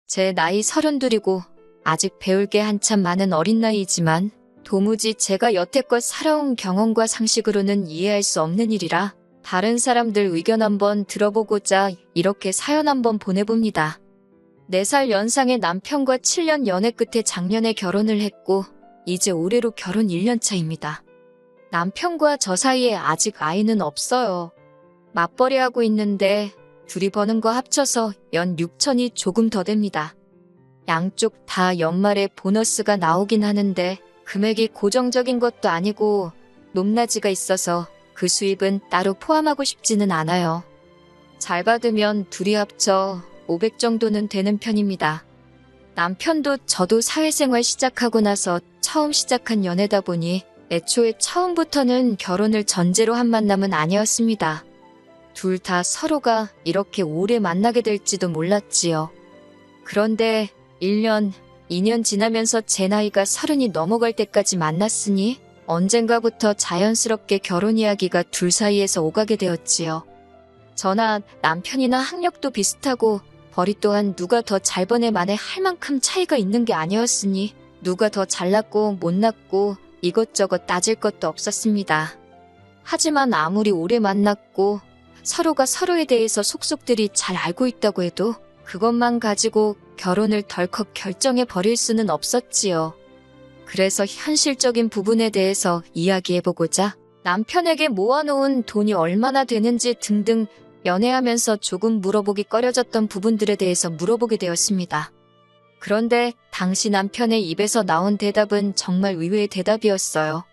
제 나이 32이고 아직 배울 게 한참 많은 어린 나이이지만 도무지 제가 여태껏 살아온 경험과 상식으로는 이해할 수 없는 일이라 다른 사람들 의견 한번 들어보고자 이렇게 사연 한번 보내봅니다. 4살 연상의 남편과 7년 연애 끝에 작년에 결혼을 했고 이제 올해로 결혼 1년 차입니다. 남편과 저 사이에 아직 아이는 없어요. 맞벌이하고 있는데 둘이 버는 거 합쳐서 연 6천이 조금 더 됩니다. 양쪽 다 연말에 보너스가 나오긴 하는데 금액이 고정적인 것도 아니고 높낮이가 있어서 그 수입은 따로 포함하고 싶지는 않아요. 잘 받으면 둘이 합쳐 500 정도는 되는 편입니다. 남편도 저도 사회생활 시작하고 나서 처음 시작한 연애다 보니 애초에 처음부터는 결혼을 전제로 한 만남은 아니었습니다. 둘 다 서로가 이렇게 오래 만나게 될지도 몰랐지요. 그런데 1년, 2년 지나면서 제 나이가 30이 넘어갈 때까지 만났으니 언젠가부터 자연스럽게 결혼 이야기가 둘 사이에서 오가게 되었지요. 저나 남편이나 학력도 비슷하고 벌이 또한 누가 더 잘 버네 만에 할 만큼 차이가 있는 게 아니었으니 누가 더 잘났고 못났고 이것저것 따질 것도 없었습니다. 하지만 아무리 오래 만났고 서로가 서로에 대해서 속속들이 잘 알고 있다고 해도 그것만 가지고 결혼을 덜컥 결정해 버릴 수는 없었지요. 그래서 현실적인 부분에 대해서 이야기해보고자 남편에게 모아놓은 돈이 얼마나 되는지 등등 연애하면서 조금 물어보기 꺼려졌던 부분들에 대해서 물어보게 되었습니다. 그런데 당시 남편의 입에서 나온 대답은 정말 의외의 대답이었어요.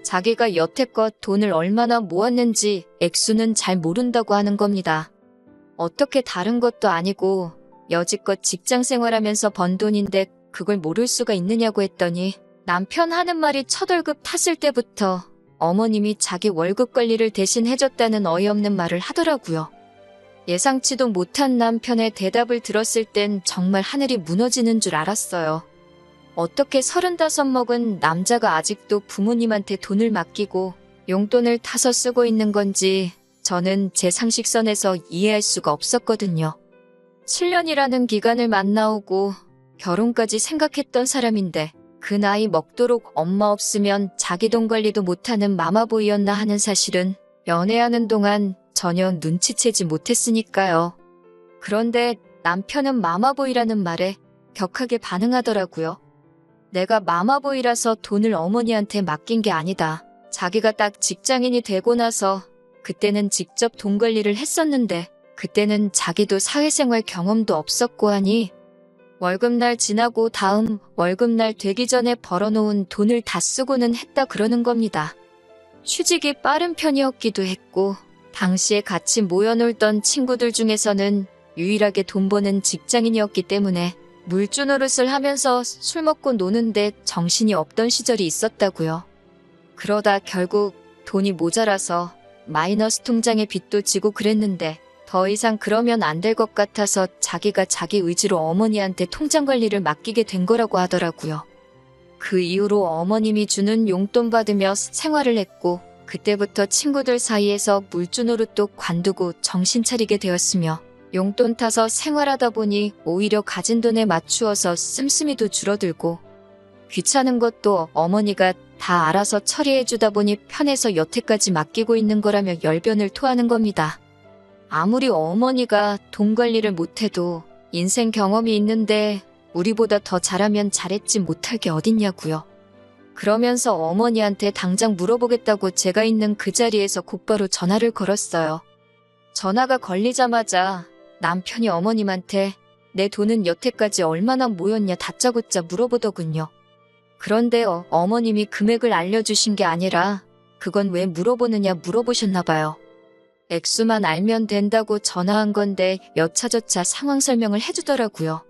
자기가 여태껏 돈을 얼마나 모았는지 액수는 잘 모른다고 하는 겁니다. 어떻게 다른 것도 아니고 여지껏 직장 생활하면서 번 돈인데 그걸 모를 수가 있느냐고 했더니 남편 하는 말이 첫 월급 탔을 때부터 어머님이 자기 월급 관리를 대신 해줬다는 어이없는 말을 하더라고요. 예상치도 못한 남편의 대답을 들었을 땐 정말 하늘이 무너지는 줄 알았어요. 어떻게 35 먹은 남자가 아직도 부모님한테 돈을 맡기고 용돈을 타서 쓰고 있는 건지 저는 제 상식선에서 이해할 수가 없었거든요. 7년이라는 기간을 만나오고 결혼까지 생각했던 사람인데 그 나이 먹도록 엄마 없으면 자기 돈 관리도 못하는 마마보이였나 하는 사실은 연애하는 동안 전혀 눈치채지 못했으니까요. 그런데 남편은 마마보이라는 말에 격하게 반응하더라고요. 내가 마마보이라서 돈을 어머니한테 맡긴 게 아니다. 자기가 딱 직장인이 되고 나서 그때는 직접 돈 관리를 했었는데 그때는 자기도 사회생활 경험도 없었고 하니 월급날 지나고 다음 월급날 되기 전에 벌어놓은 돈을 다 쓰고는 했다 그러는 겁니다. 취직이 빠른 편이었기도 했고 당시에 같이 모여놀던 친구들 중에서는 유일하게 돈 버는 직장인이었기 때문에 물주 노릇을 하면서 술 먹고 노는데 정신이 없던 시절이 있었다고요. 그러다 결국 돈이 모자라서 마이너스 통장에 빚도 지고 그랬는데 더 이상 그러면 안 될 것 같아서 자기가 자기 의지로 어머니한테 통장 관리를 맡기게 된 거라고 하더라고요. 그 이후로 어머님이 주는 용돈 받으며 생활을 했고 그때부터 친구들 사이에서 물주 노릇도 관두고 정신 차리게 되었으며 용돈 타서 생활하다 보니 오히려 가진 돈에 맞추어서 씀씀이도 줄어들고 귀찮은 것도 어머니가 다 알아서 처리해주다 보니 편해서 여태까지 맡기고 있는 거라며 열변을 토하는 겁니다. 아무리 어머니가 돈 관리를 못해도 인생 경험이 있는데 우리보다 더 잘하면 잘했지 못할 게 어딨냐고요. 그러면서 어머니한테 당장 물어보겠다고 제가 있는 그 자리에서 곧바로 전화를 걸었어요. 전화가 걸리자마자 남편이 어머님한테 내 돈은 여태까지 얼마나 모였냐 다짜고짜 물어보더군요. 그런데 어머님이 금액을 알려주신 게 아니라 그건 왜 물어보느냐 물어보셨나 봐요. 액수만 알면 된다고 전화한 건데 여차저차 상황 설명을 해주더라고요.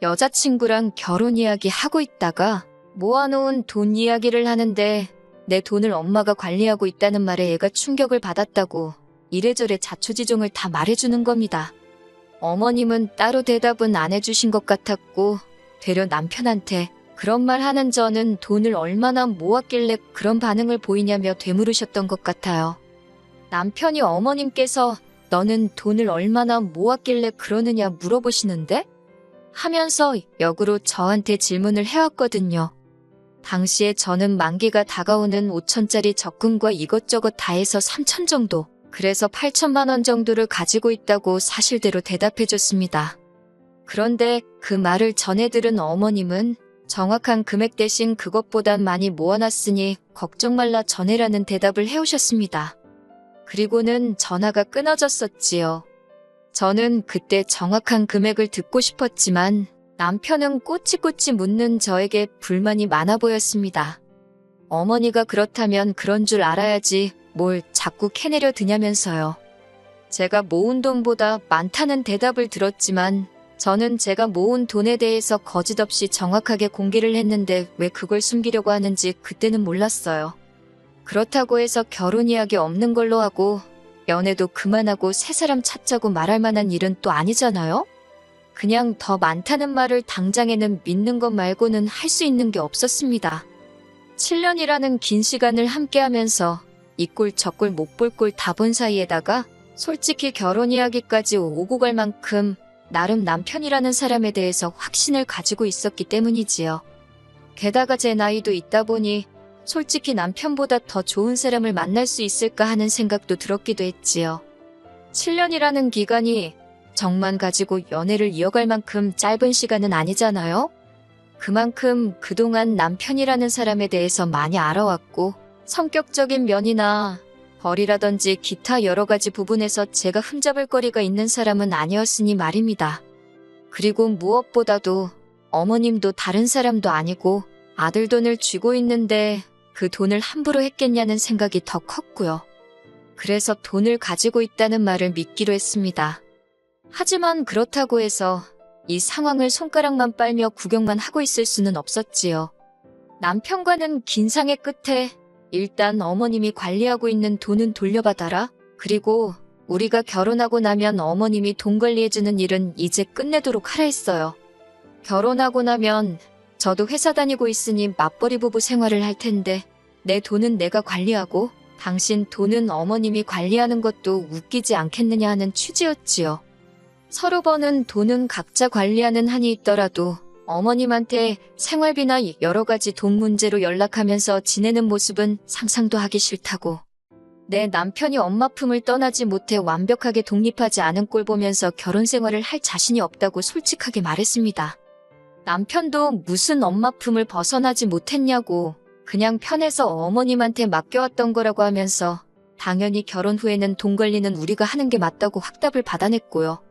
여자친구랑 결혼 이야기 하고 있다가 모아놓은 돈 이야기를 하는데 내 돈을 엄마가 관리하고 있다는 말에 애가 충격을 받았다고 이래저래 자초지종을 다 말해주는 겁니다. 어머님은 따로 대답은 안 해주신 것 같았고 되려 남편한테 그런 말 하는 저는 돈을 얼마나 모았길래 그런 반응을 보이냐며 되물으셨던 것 같아요. 남편이 어머님께서 너는 돈을 얼마나 모았길래 그러느냐 물어보시는데 하면서 역으로 저한테 질문을 해왔거든요. 당시에 저는 만기가 다가오는 5천짜리 적금과 이것저것 다 해서 3천 정도, 그래서 8천만 원 정도를 가지고 있다고 사실대로 대답해줬습니다. 그런데 그 말을 전해 들은 어머님은 정확한 금액 대신 그것보단 많이 모아놨으니 걱정 말라 전해라는 대답을 해오셨습니다. 그리고는 전화가 끊어졌었지요. 저는 그때 정확한 금액을 듣고 싶었지만 남편은 꼬치꼬치 묻는 저에게 불만이 많아 보였습니다. 어머니가 그렇다면 그런 줄 알아야지 뭘 자꾸 캐내려 드냐면서요. 제가 모은 돈보다 많다는 대답을 들었지만 저는 제가 모은 돈에 대해서 거짓없이 정확하게 공개를 했는데 왜 그걸 숨기려고 하는지 그때는 몰랐어요. 그렇다고 해서 결혼 이야기 없는 걸로 하고 연애도 그만하고 새 사람 찾자고 말할 만한 일은 또 아니잖아요? 그냥 더 많다는 말을 당장에는 믿는 것 말고는 할 수 있는 게 없었습니다. 7년이라는 긴 시간을 함께하면서 이 꼴 저 꼴 못 볼 꼴 다 본 사이에다가 솔직히 결혼 이야기까지 오고 갈 만큼 나름 남편이라는 사람에 대해서 확신을 가지고 있었기 때문이지요. 게다가 제 나이도 있다 보니 솔직히 남편보다 더 좋은 사람을 만날 수 있을까 하는 생각도 들었기도 했지요. 7년이라는 기간이 정만 가지고 연애를 이어갈 만큼 짧은 시간은 아니잖아요? 그만큼 그동안 남편이라는 사람에 대해서 많이 알아왔고 성격적인 면이나 벌이라든지 기타 여러 가지 부분에서 제가 흠잡을 거리가 있는 사람은 아니었으니 말입니다. 그리고 무엇보다도 어머님도 다른 사람도 아니고 아들 돈을 쥐고 있는데 그 돈을 함부로 했겠냐는 생각이 더 컸고요. 그래서 돈을 가지고 있다는 말을 믿기로 했습니다. 하지만 그렇다고 해서 이 상황을 손가락만 빨며 구경만 하고 있을 수는 없었지요. 남편과는 긴 상의 끝에 일단 어머님이 관리하고 있는 돈은 돌려받아라. 그리고 우리가 결혼하고 나면 어머님이 돈 관리해주는 일은 이제 끝내도록 하라 했어요. 결혼하고 나면 저도 회사 다니고 있으니 맞벌이 부부 생활을 할 텐데 내 돈은 내가 관리하고 당신 돈은 어머님이 관리하는 것도 웃기지 않겠느냐 하는 취지였지요. 서로 버는 돈은 각자 관리하는 한이 있더라도 어머님한테 생활비나 여러 가지 돈 문제로 연락하면서 지내는 모습은 상상도 하기 싫다고. 내 남편이 엄마 품을 떠나지 못해 완벽하게 독립하지 않은 꼴 보면서 결혼 생활을 할 자신이 없다고 솔직하게 말했습니다. 남편도 무슨 엄마 품을 벗어나지 못했냐고 그냥 편해서 어머님한테 맡겨왔던 거라고 하면서 당연히 결혼 후에는 돈 관리는 우리가 하는 게 맞다고 확답을 받아냈고요.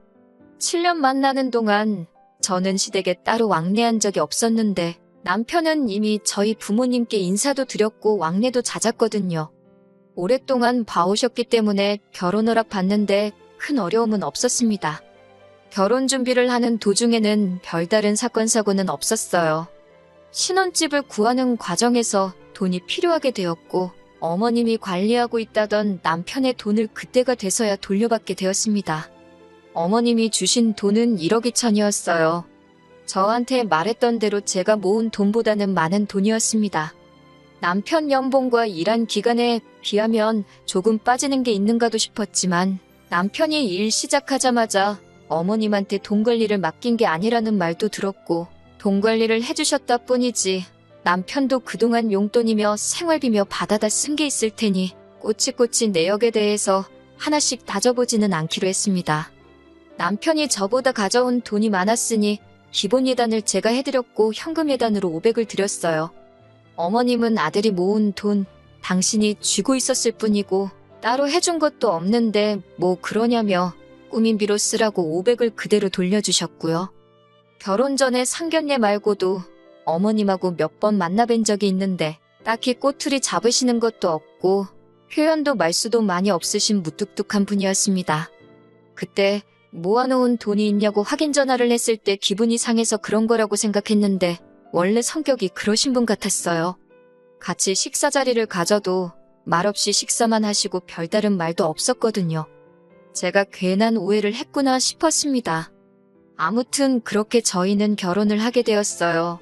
7년 만나는 동안 저는 시댁에 따로 왕래한 적이 없었는데 남편은 이미 저희 부모님께 인사도 드렸고 왕래도 잦았거든요. 오랫동안 봐오셨기 때문에 결혼 허락 받는데 큰 어려움은 없었습니다. 결혼 준비를 하는 도중에는 별다른 사건 사고는 없었어요. 신혼집을 구하는 과정에서 돈이 필요하게 되었고 어머님이 관리하고 있다던 남편의 돈을 그때가 돼서야 돌려받게 되었습니다. 어머님이 주신 돈은 1억 2천이었어요. 저한테 말했던 대로 제가 모은 돈보다는 많은 돈이었습니다. 남편 연봉과 일한 기간에 비하면 조금 빠지는 게 있는가도 싶었지만 남편이 일 시작하자마자 어머님한테 돈 관리를 맡긴 게 아니라는 말도 들었고 돈 관리를 해주셨다 뿐이지 남편도 그동안 용돈이며 생활비며 받아다 쓴 게 있을 테니 꼬치꼬치 내역에 대해서 하나씩 다져보지는 않기로 했습니다. 남편이 저보다 가져온 돈이 많았으니 기본 예단을 제가 해드렸고 현금 예단으로 500을 드렸어요. 어머님은 아들이 모은 돈 당신이 쥐고 있었을 뿐이고 따로 해준 것도 없는데 뭐 그러냐며 꾸민비로 쓰라고 500을 그대로 돌려주셨고요. 결혼 전에 상견례 말고도 어머님하고 몇 번 만나뵌 적이 있는데 딱히 꼬투리 잡으시는 것도 없고 표현도 말수도 많이 없으신 무뚝뚝한 분이었습니다. 그때 모아놓은 돈이 있냐고 확인 전화를 했을 때 기분이 상해서 그런 거라고 생각했는데 원래 성격이 그러신 분 같았어요. 같이 식사 자리를 가져도 말없이 식사만 하시고 별다른 말도 없었거든요. 제가 괜한 오해를 했구나 싶었습니다. 아무튼 그렇게 저희는 결혼을 하게 되었어요.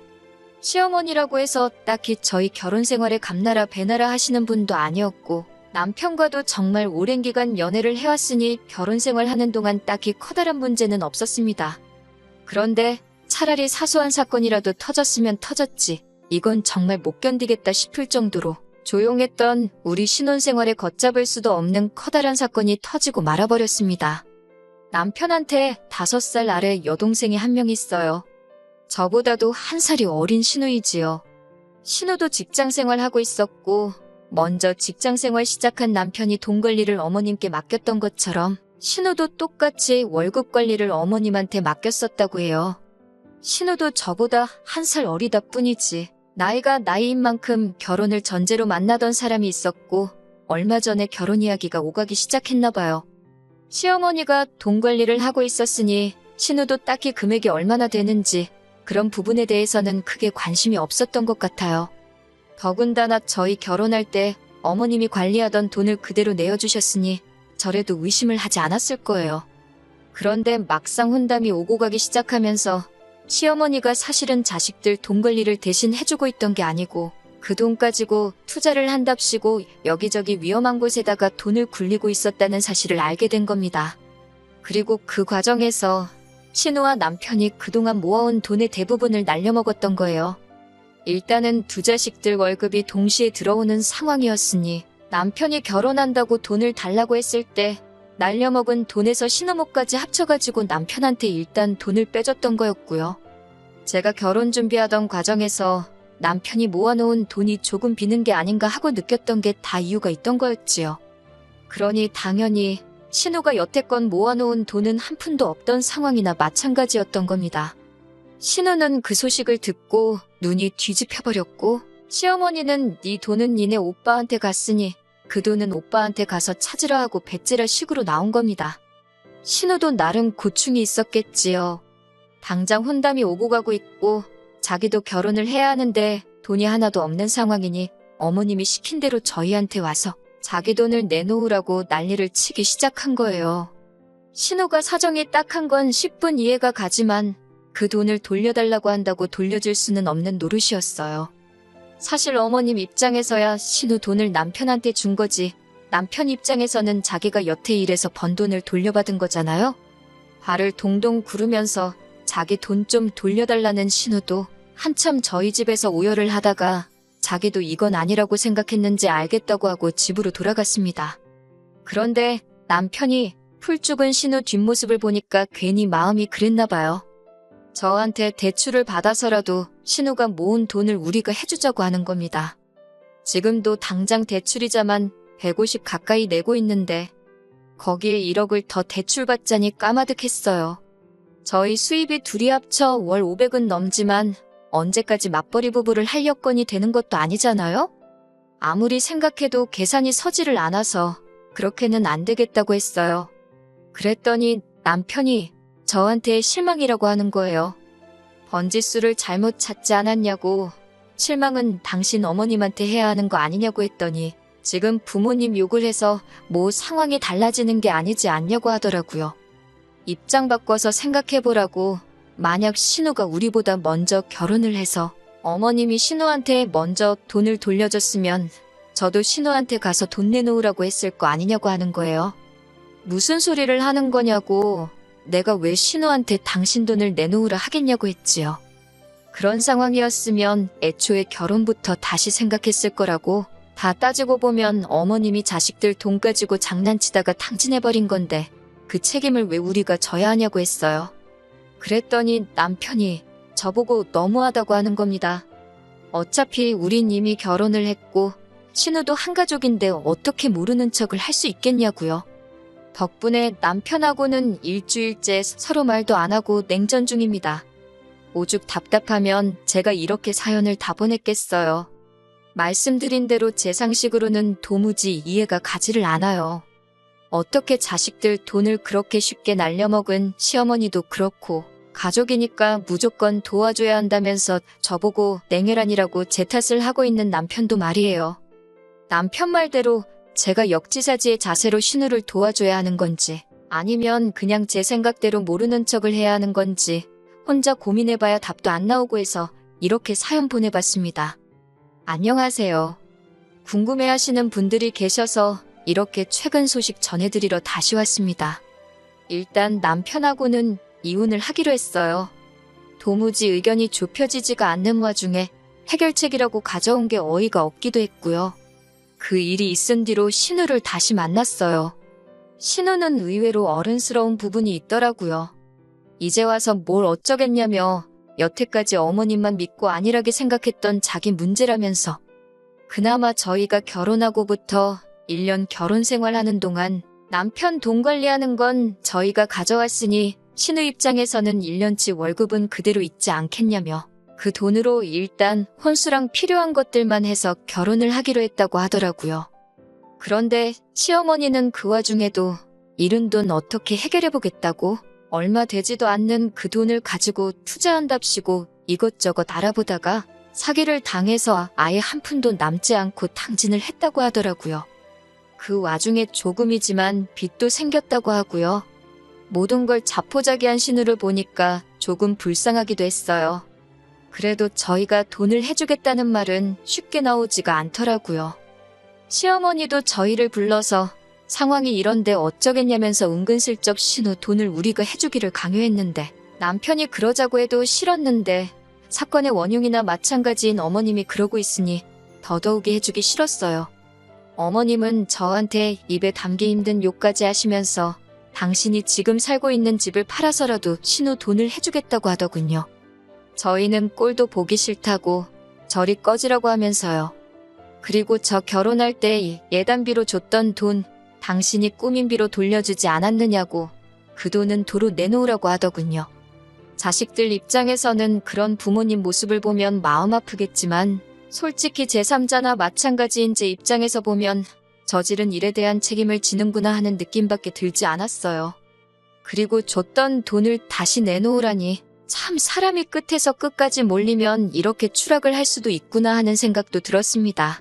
시어머니라고 해서 딱히 저희 결혼 생활에 감나라 배나라 하시는 분도 아니었고 남편과도 정말 오랜 기간 연애를 해왔으니 결혼 생활 하는 동안 딱히 커다란 문제는 없었습니다. 그런데 차라리 사소한 사건이라도 터졌으면 터졌지. 이건 정말 못 견디겠다 싶을 정도로 조용했던 우리 신혼생활에 걷잡을 수도 없는 커다란 사건이 터지고 말아버렸습니다. 남편한테 5살 아래 여동생이 한 명 있어요. 저보다도 한 살이 어린 신우이지요. 신우도 직장생활 하고 있었고 먼저 직장생활 시작한 남편이 돈 관리를 어머님께 맡겼던 것처럼 신우도 똑같이 월급 관리를 어머님한테 맡겼었다고 해요. 신우도 저보다 한 살 어리다 뿐이지 나이가 나이인 만큼 결혼을 전제로 만나던 사람이 있었고 얼마 전에 결혼 이야기가 오가기 시작했나 봐요. 시어머니가 돈 관리를 하고 있었으니 신우도 딱히 금액이 얼마나 되는지 그런 부분에 대해서는 크게 관심이 없었던 것 같아요. 더군다나 저희 결혼할 때 어머님이 관리하던 돈을 그대로 내어주셨으니 저래도 의심을 하지 않았을 거예요. 그런데 막상 혼담이 오고 가기 시작하면서 시어머니가 사실은 자식들 돈 관리를 대신 해주고 있던 게 아니고 그 돈 가지고 투자를 한답시고 여기저기 위험한 곳에다가 돈을 굴리고 있었다는 사실을 알게 된 겁니다. 그리고 그 과정에서 신우와 남편이 그동안 모아온 돈의 대부분을 날려먹었던 거예요. 일단은 두 자식들 월급이 동시에 들어오는 상황이었으니 남편이 결혼한다고 돈을 달라고 했을 때 날려먹은 돈에서 신혼목까지 합쳐가지고 남편한테 일단 돈을 빼줬던 거였고요. 제가 결혼 준비하던 과정에서 남편이 모아놓은 돈이 조금 비는 게 아닌가 하고 느꼈던 게 다 이유가 있던 거였지요. 그러니 당연히 신우가 여태껏 모아놓은 돈은 한 푼도 없던 상황이나 마찬가지였던 겁니다. 신우는 그 소식을 듣고 눈이 뒤집혀버렸고 시어머니는 네 돈은 니네 오빠한테 갔으니 그 돈은 오빠한테 가서 찾으라 하고 배째라 식으로 나온 겁니다. 신우도 나름 고충이 있었겠지요. 당장 혼담이 오고 가고 있고 자기도 결혼을 해야 하는데 돈이 하나도 없는 상황이니 어머님이 시킨 대로 저희한테 와서 자기 돈을 내놓으라고 난리를 치기 시작한 거예요. 신우가 사정이 딱한 건 10분 이해가 가지만 그 돈을 돌려달라고 한다고 돌려줄 수는 없는 노릇이었어요. 사실 어머님 입장에서야 신우 돈을 남편한테 준 거지 남편 입장에서는 자기가 여태 일해서 번 돈을 돌려받은 거잖아요. 발을 동동 구르면서 자기 돈 좀 돌려달라는 신우도 한참 저희 집에서 오열을 하다가 자기도 이건 아니라고 생각했는지 알겠다고 하고 집으로 돌아갔습니다. 그런데 남편이 풀 죽은 신우 뒷모습을 보니까 괜히 마음이 그랬나 봐요. 저한테 대출을 받아서라도 신우가 모은 돈을 우리가 해주자고 하는 겁니다. 지금도 당장 대출이자만 150 가까이 내고 있는데 거기에 1억을 더 대출받자니 까마득했어요. 저희 수입이 둘이 합쳐 월 500은 넘지만 언제까지 맞벌이 부부를 할 여건이 되는 것도 아니잖아요? 아무리 생각해도 계산이 서지를 않아서 그렇게는 안 되겠다고 했어요. 그랬더니 남편이 저한테 실망이라고 하는 거예요. 번지수를 잘못 찾지 않았냐고 실망은 당신 어머님한테 해야 하는 거 아니냐고 했더니 지금 부모님 욕을 해서 뭐 상황이 달라지는 게 아니지 않냐고 하더라고요. 입장 바꿔서 생각해보라고 만약 신우가 우리보다 먼저 결혼을 해서 어머님이 신우한테 먼저 돈을 돌려줬으면 저도 신우한테 가서 돈 내놓으라고 했을 거 아니냐고 하는 거예요. 무슨 소리를 하는 거냐고 내가 왜 신우한테 당신 돈을 내놓으라 하겠냐고 했지요. 그런 상황이었으면 애초에 결혼부터 다시 생각했을 거라고 다 따지고 보면 어머님이 자식들 돈 가지고 장난치다가 탕진해버린 건데 그 책임을 왜 우리가 져야 하냐고 했어요. 그랬더니 남편이 저보고 너무하다고 하는 겁니다. 어차피 우린 이미 결혼을 했고 신우도 한 가족인데 어떻게 모르는 척을 할 수 있겠냐고요. 덕분에 남편하고는 일주일째 서로 말도 안 하고 냉전 중입니다. 오죽 답답하면 제가 이렇게 사연을 다 보냈겠어요. 말씀드린 대로 제 상식으로는 도무지 이해가 가지를 않아요. 어떻게 자식들 돈을 그렇게 쉽게 날려먹은 시어머니도 그렇고 가족이니까 무조건 도와줘야 한다면서 저보고 냉혈한이라고 제 탓을 하고 있는 남편도 말이에요. 남편 말대로 제가 역지사지의 자세로 신우를 도와줘야 하는 건지 아니면 그냥 제 생각대로 모르는 척을 해야 하는 건지 혼자 고민해봐야 답도 안 나오고 해서 이렇게 사연 보내봤습니다. 안녕하세요. 궁금해하시는 분들이 계셔서 이렇게 최근 소식 전해드리러 다시 왔습니다. 일단 남편하고는 이혼을 하기로 했어요. 도무지 의견이 좁혀지지가 않는 와중에 해결책이라고 가져온 게 어이가 없기도 했고요. 그 일이 있은 뒤로 신우를 다시 만났어요. 신우는 의외로 어른스러운 부분이 있더라고요. 이제 와서 뭘 어쩌겠냐며 여태까지 어머님만 믿고 안일하게 생각했던 자기 문제라면서 그나마 저희가 결혼하고부터 1년 결혼 생활하는 동안 남편 돈 관리하는 건 저희가 가져왔으니 신우 입장에서는 1년치 월급은 그대로 있지 않겠냐며 그 돈으로 일단 혼수랑 필요한 것들만 해서 결혼을 하기로 했다고 하더라고요. 그런데 시어머니는 그 와중에도 잃은 돈 어떻게 해결해보겠다고 얼마 되지도 않는 그 돈을 가지고 투자한답시고 이것저것 알아보다가 사기를 당해서 아예 한 푼도 남지 않고 탕진을 했다고 하더라고요. 그 와중에 조금이지만 빚도 생겼다고 하고요. 모든 걸 자포자기한 신우를 보니까 조금 불쌍하기도 했어요. 그래도 저희가 돈을 해주겠다는 말은 쉽게 나오지가 않더라고요. 시어머니도 저희를 불러서 상황이 이런데 어쩌겠냐면서 은근슬쩍 신우 돈을 우리가 해주기를 강요했는데 남편이 그러자고 해도 싫었는데 사건의 원흉이나 마찬가지인 어머님이 그러고 있으니 더더욱이 해주기 싫었어요. 어머님은 저한테 입에 담기 힘든 욕까지 하시면서 당신이 지금 살고 있는 집을 팔아서라도 신우 돈을 해주겠다고 하더군요. 저희는 꼴도 보기 싫다고 저리 꺼지라고 하면서요. 그리고 저 결혼할 때 예단비로 줬던 돈 당신이 꾸민비로 돌려주지 않았느냐고 그 돈은 도로 내놓으라고 하더군요. 자식들 입장에서는 그런 부모님 모습을 보면 마음 아프겠지만 솔직히 제3자나 마찬가지인 제 입장에서 보면 저지른 일에 대한 책임을 지는구나 하는 느낌밖에 들지 않았어요. 그리고 줬던 돈을 다시 내놓으라니 참 사람이 끝에서 끝까지 몰리면 이렇게 추락을 할 수도 있구나 하는 생각도 들었습니다.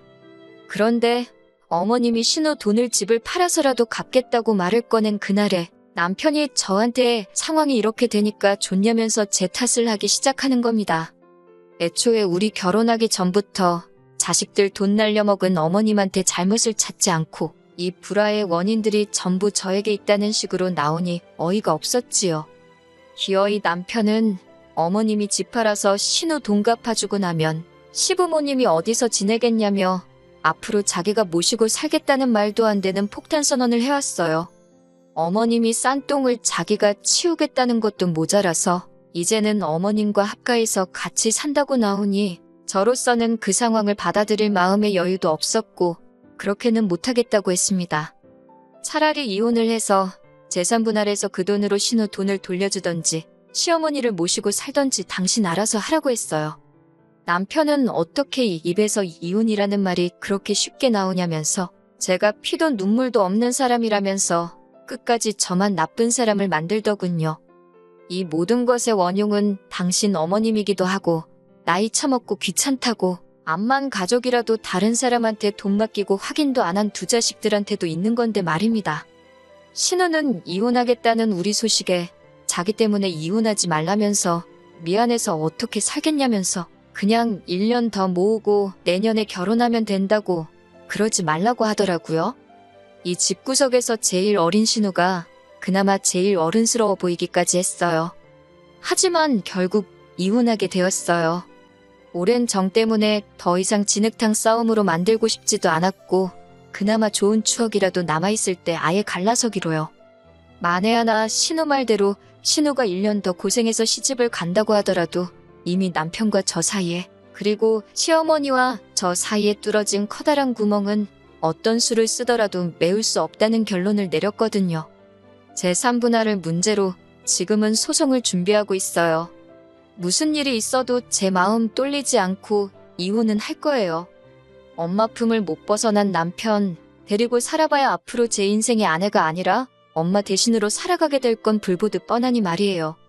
그런데 어머님이 신우 돈을 집을 팔아서라도 갚겠다고 말을 꺼낸 그날에 남편이 저한테 상황이 이렇게 되니까 좋냐면서 제 탓을 하기 시작하는 겁니다. 애초에 우리 결혼하기 전부터 자식들 돈 날려먹은 어머님한테 잘못을 찾지 않고 이 불화의 원인들이 전부 저에게 있다는 식으로 나오니 어이가 없었지요. 기어이 남편은 어머님이 집 팔아서 신우 돈 갚아주고 나면 시부모님이 어디서 지내겠냐며 앞으로 자기가 모시고 살겠다는 말도 안 되는 폭탄 선언을 해왔어요. 어머님이 싼 똥을 자기가 치우겠다는 것도 모자라서 이제는 어머님과 합가해서 같이 산다고 나오니 저로서는 그 상황을 받아들일 마음의 여유도 없었고 그렇게는 못하겠다고 했습니다. 차라리 이혼을 해서 재산 분할해서 그 돈으로 신우 돈을 돌려주던지 시어머니를 모시고 살던지 당신 알아서 하라고 했어요. 남편은 어떻게 입에서 이혼이라는 말이 그렇게 쉽게 나오냐면서 제가 피도 눈물도 없는 사람이라면서 끝까지 저만 나쁜 사람을 만들더군요. 이 모든 것의 원흉은 당신 어머님이기도 하고 나이 처먹고 귀찮다고 암만 가족이라도 다른 사람한테 돈 맡기고 확인도 안 한 두 자식들한테도 있는 건데 말입니다. 신우는 이혼하겠다는 우리 소식에 자기 때문에 이혼하지 말라면서 미안해서 어떻게 살겠냐면서 그냥 1년 더 모으고 내년에 결혼하면 된다고 그러지 말라고 하더라고요. 이 집구석에서 제일 어린 신우가 그나마 제일 어른스러워 보이기까지 했어요. 하지만 결국 이혼하게 되었어요. 오랜 정 때문에 더 이상 진흙탕 싸움으로 만들고 싶지도 않았고 그나마 좋은 추억이라도 남아있을 때 아예 갈라서기로요. 만에 하나 신우 말대로 신우가 1년 더 고생해서 시집을 간다고 하더라도 이미 남편과 저 사이에 그리고 시어머니와 저 사이에 뚫어진 커다란 구멍은 어떤 수를 쓰더라도 메울 수 없다는 결론을 내렸거든요. 제3분할을 문제로 지금은 소송을 준비하고 있어요. 무슨 일이 있어도 제 마음 똘리지 않고 이혼은 할 거예요. 엄마 품을 못 벗어난 남편 데리고 살아봐야 앞으로 제 인생의 아내가 아니라 엄마 대신으로 살아가게 될 건 불보듯 뻔하니 말이에요.